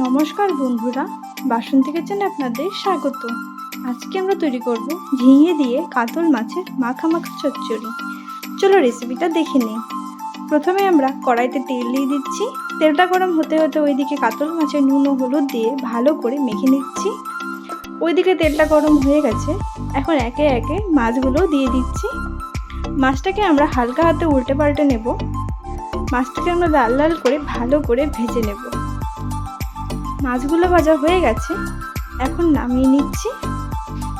নমস্কার বন্ধুরা, বাসন্তী কিচেনে আপনাদের স্বাগত। আজকে আমরা তৈরি করব ঝিঙে দিয়ে কাতল মাছের মাখা মাখা চচ্চড়ি। চলো রেসিপিটা দেখে নিই। প্রথমে আমরা কড়াইতে তেল দিয়ে দিচ্ছি। তেলটা গরম হতে হতে ওইদিকে কাতল মাছের নুন ও হলুদ দিয়ে ভালো করে মেখে নিচ্ছি। ওইদিকে তেলটা গরম হয়ে গেছে, এখন একে একে মাছগুলো দিয়ে দিচ্ছি। মাছটাকে আমরা হালকা হাতে উল্টে পাল্টে নেব। মাছটাকে আমরা লাল লাল করে ভালো করে ভেজে নেব। মাছগুলো ভাজা হয়ে গেছে, এখন নামিয়ে নিচ্ছি।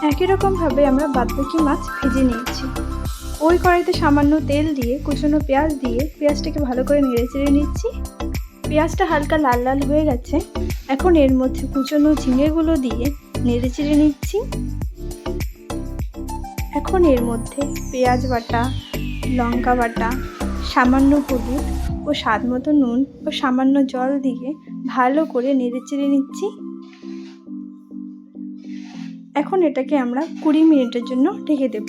একই রকমভাবে আমরা বাদবাকি মাছ ভেজে নিয়েছি। ওই কড়াইতে সামান্য তেল দিয়ে কুচনো পেঁয়াজ দিয়ে পেঁয়াজটাকে ভালো করে নেড়ে চেড়ে নিচ্ছি। পেঁয়াজটা হালকা লাল লাল হয়ে গেছে, এখন এর মধ্যে কুচনো ঝিঙেগুলো দিয়ে নেড়ে চেড়ে নিচ্ছি। এখন এর মধ্যে পেঁয়াজ বাটা, লঙ্কা বাটা, সামান্য হলুদ ও স্বাদ মতো নুন ও সামান্য জল দিয়ে ভালো করে নেড়ে চেড়ে নিচ্ছি। এখন এটাকে আমরা 20 মিনিটের জন্য ঢেকে দেব।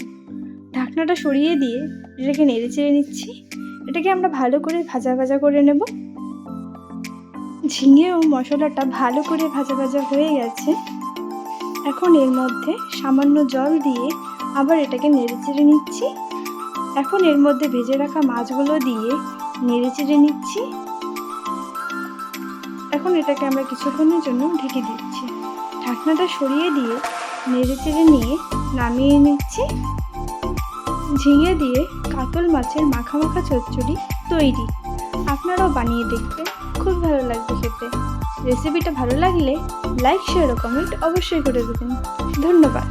ঢাকনাটা সরিয়ে দিয়ে এটাকে নেড়ে চেড়ে নিচ্ছি। এটাকে আমরা ভালো করে ভাজা ভাজা করে নেব। ঝিঙে ও মশলাটা ভালো করে ভাজা ভাজা হয়ে গেছে, এখন এর মধ্যে সামান্য জল দিয়ে আবার এটাকে নেড়ে চেড়ে নিচ্ছি। এখন এর মধ্যে ভেজে রাখা মাছগুলো দিয়ে নেড়ে চেড়ে নিচ্ছি। এখন এটাকে আমরা কিছুক্ষণের জন্য ঢেকে দিচ্ছি। ঢাকনাটা সরিয়ে দিয়ে নেড়ে চেড়ে নিয়ে নামিয়ে নিচ্ছি। ঝিঙে দিয়ে কাতল মাছের মাখা মাখা চচ্চড়ি তৈরি। আপনারাও বানিয়ে দেখবেন, খুব ভালো লাগবে খেতে। রেসিপিটা ভালো লাগলে লাইক, শেয়ার ও কমেন্ট অবশ্যই করে দেবেন। ধন্যবাদ।